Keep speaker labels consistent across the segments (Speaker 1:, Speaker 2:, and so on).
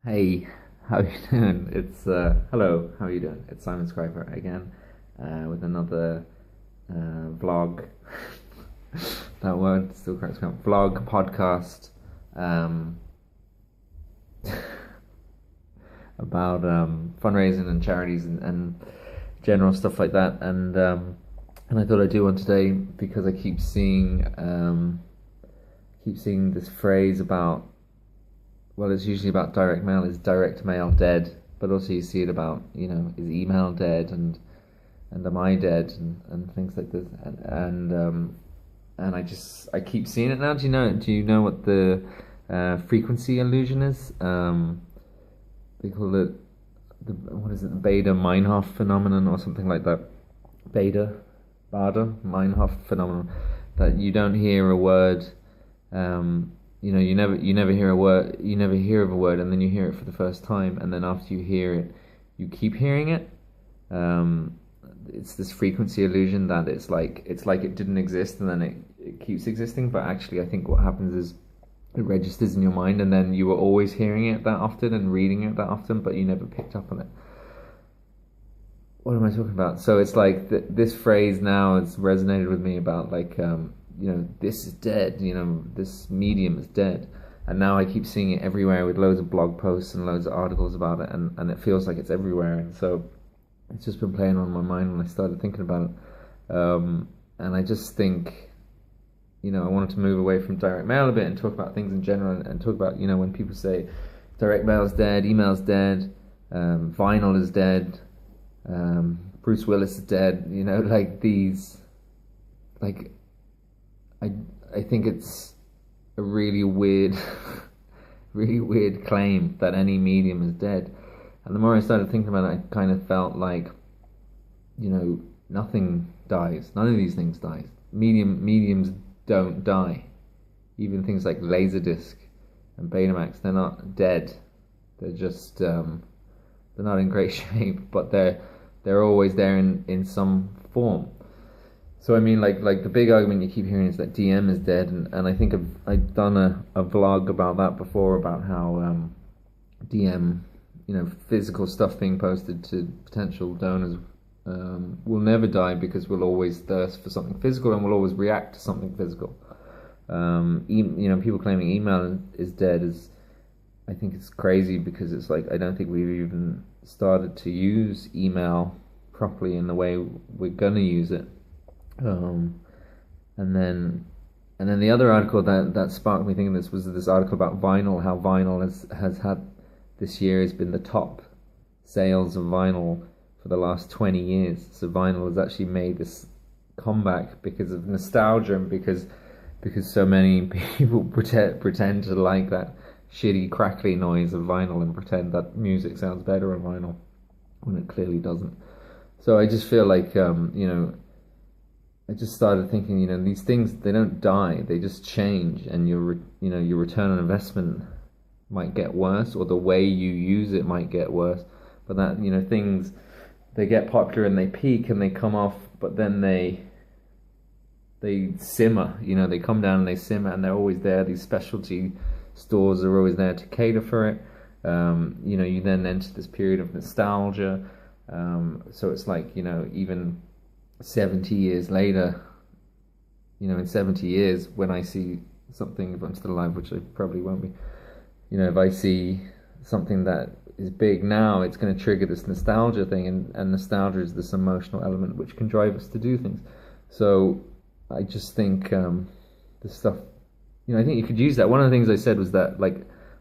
Speaker 1: Hey, how you doing? It's hello, how are you doing? It's Simon Scriber again, with another vlog. That word still cracks me up. Vlog podcast, um, about fundraising and charities and general stuff like that. And I thought I'd do one today because I keep seeing this phrase about, well, it's usually about direct mail. Is direct mail dead? But also you see it about, is email dead, and am I dead, and things like this. And I keep seeing it now. Do you know what the frequency illusion is? They call it what is it? The Bader-Meinhof phenomenon or something like that. Bader-Meinhof phenomenon, that you don't hear a word. You never hear a word, you never hear of a word, and then you hear it for the first time, and then after you hear it, you keep hearing it. It's this frequency illusion that it's like it didn't exist, and then it keeps existing. But actually, I think what happens is it registers in your mind, and then you were always hearing it that often and reading it that often, but you never picked up on it. What am I talking about? So it's like this phrase now has resonated with me about this is dead, this medium is dead. And now I keep seeing it everywhere with loads of blog posts and loads of articles about it, and it feels like it's everywhere. And so it's just been playing on my mind when I started thinking about it. And I just think, I wanted to move away from direct mail a bit and talk about things in general, and talk about, when people say direct mail is dead, email's dead, vinyl is dead, Bruce Willis is dead, I think it's a really weird, really weird claim that any medium is dead. And the more I started thinking about it, I kind of felt like, nothing dies. None of these things dies. Mediums don't die. Even things like Laserdisc and Betamax, they're not dead. They're just they're not in great shape, but they're always there in some form. So I mean, like the big argument you keep hearing is that DM is dead, and I think I've done a vlog about that before, about how DM, physical stuff being posted to potential donors, will never die, because we'll always thirst for something physical, and we'll always react to something physical. People claiming email is dead I think it's crazy, because it's like, I don't think we've even started to use email properly in the way we're gonna use it. And then the other article that sparked me thinking this was this article about vinyl, how vinyl has had, this year has been the top sales of vinyl for the last 20 years. So vinyl has actually made this comeback because of nostalgia, and because so many people pretend to like that shitty crackly noise of vinyl, and pretend that music sounds better on vinyl when it clearly doesn't. So I just feel like I just started thinking, these things, they don't die, they just change, and your return on investment might get worse, or the way you use it might get worse. But that, things, they get popular and they peak and they come off, but then they simmer, they come down and they simmer, and they're always there. These specialty stores are always there to cater for it. You then enter this period of nostalgia. So it's like, even 70 years later, in 70 years, when I see something, if I'm still alive, which I probably won't be, if I see something that is big now, it's going to trigger this nostalgia thing, and nostalgia is this emotional element which can drive us to do things. So I just think this stuff, I think you could use that. One of the things I said was that,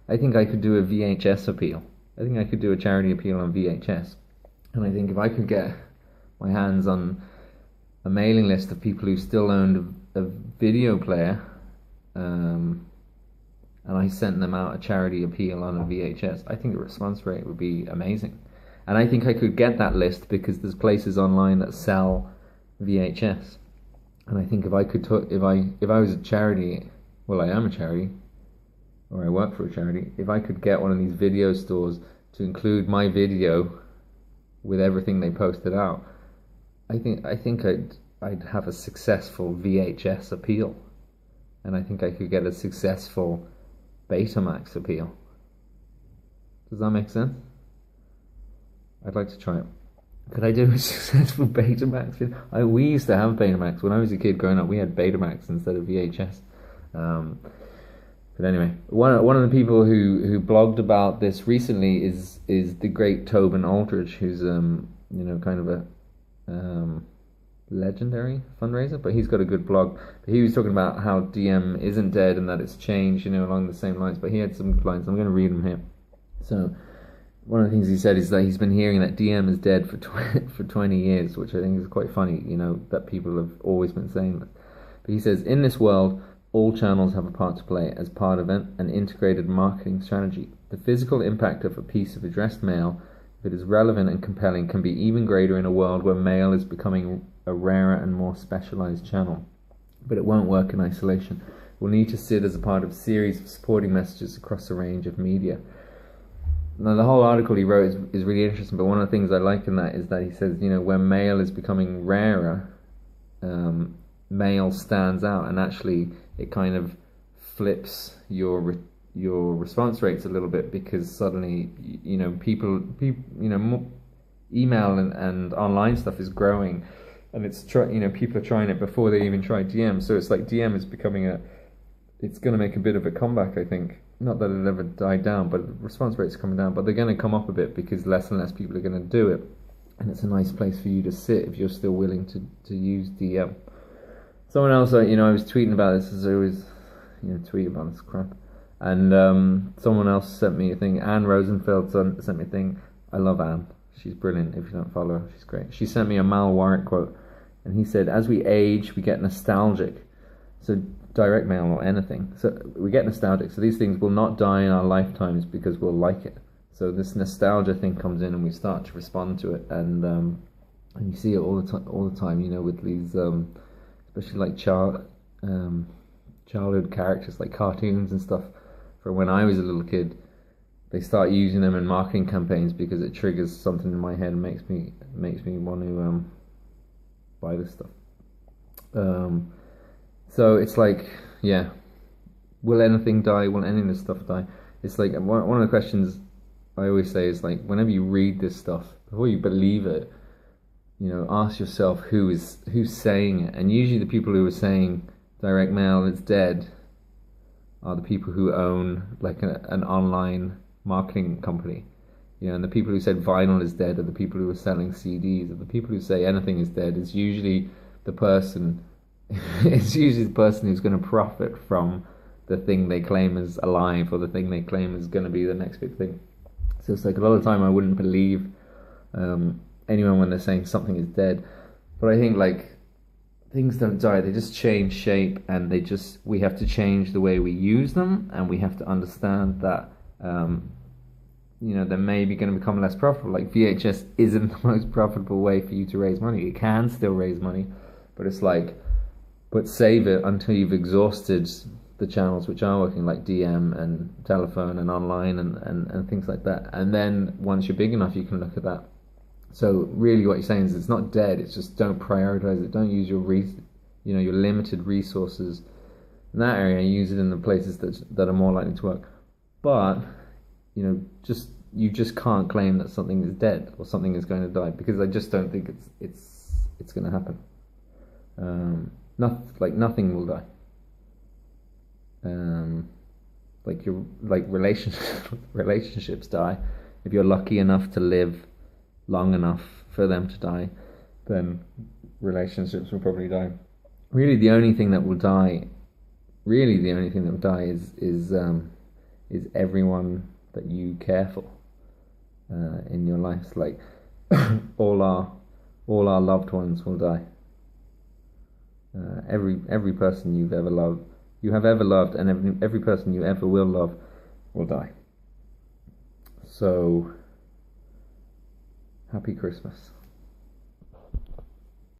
Speaker 1: I think I could do a VHS appeal. I think I could do a charity appeal on VHS. And I think if I could get my hands on a mailing list of people who still owned a video player, and I sent them out a charity appeal on a VHS, I think the response rate would be amazing. And I think I could get that list because there's places online that sell VHS. And I think if I could, if I was a charity, well, I am a charity, or I work for a charity, if I could get one of these video stores to include my video with everything they posted out, I think I'd have a successful VHS appeal, and I think I could get a successful Betamax appeal. Does that make sense? I'd like to try it. Could I do a successful Betamax video? We used to have Betamax when I was a kid growing up. We had Betamax instead of VHS. But anyway, one of the people who blogged about this recently is the great Tobin Aldridge, who's kind of a legendary fundraiser, but he's got a good blog. But he was talking about how DM isn't dead and that it's changed, along the same lines. But he had some good lines. I'm going to read them here. So one of the things he said is that he's been hearing that DM is dead for 20 years, which I think is quite funny. That people have always been saying that. But he says, in this world, all channels have a part to play as part of an integrated marketing strategy. The physical impact of a piece of addressed mail, if it is relevant and compelling, can be even greater in a world where mail is becoming a rarer and more specialized channel. But it won't work in isolation. We'll need to sit as a part of a series of supporting messages across a range of media. Now, the whole article he wrote is really interesting, but one of the things I like in that is that he says, where mail is becoming rarer, mail stands out, and actually it kind of flips your response rates a little bit, because suddenly people email and online stuff is growing, and it's people are trying it before they even try DM. So it's like DM is becoming it's going to make a bit of a comeback, I think. Not that it ever died down, but the response rates are coming down, but they're going to come up a bit because less and less people are going to do it, and it's a nice place for you to sit if you're still willing to use DM. Someone else, I was tweeting about this, as I always, tweet about this crap. And someone else sent me a thing. Anne Rosenfeld sent me a thing. I love Anne. She's brilliant. If you don't follow her, she's great. She sent me a Mal Warwick quote, and he said, "As we age, we get nostalgic." So direct mail or anything. So we get nostalgic. So these things will not die in our lifetimes because we'll like it. So this nostalgia thing comes in, and we start to respond to it, and you see it all the time. With these. Especially like childhood characters, like cartoons and stuff. From when I was a little kid, they start using them in marketing campaigns because it triggers something in my head and makes me want to buy this stuff. So it's like, yeah, will anything die? Will any of this stuff die? It's like one of the questions I always say is like, whenever you read this stuff, before you believe it, ask yourself who's saying it. And usually the people who are saying direct mail is dead are the people who own like an online marketing company. And the people who said vinyl is dead are the people who are selling CDs. And the people who say anything is dead is usually the person who's going to profit from the thing they claim is alive, or the thing they claim is going to be the next big thing. So it's like a lot of the time I wouldn't believe anyone when they're saying something is dead, but I think like things don't die, they just change shape, and we have to change the way we use them, and we have to understand that they're maybe going to become less profitable. Like VHS isn't the most profitable way for you to raise money. It can still raise money, but it's like, but save it until you've exhausted the channels which are working, like DM and telephone and online and things like that, and then once you're big enough you can look at that. So really what you're saying is it's not dead, it's just don't prioritize it. Don't use your limited resources in that area, and use it in the places that are more likely to work. But you just can't claim that something is dead or something is going to die, because I just don't think it's going to happen. Nothing will die. Relationships die. If you're lucky enough to live long enough for them to die, then relationships will probably die. Really, the only thing that will die is everyone that you care for in your life. It's like all our loved ones will die. Every person you have ever loved, and every person you ever will love will die. So, happy Christmas.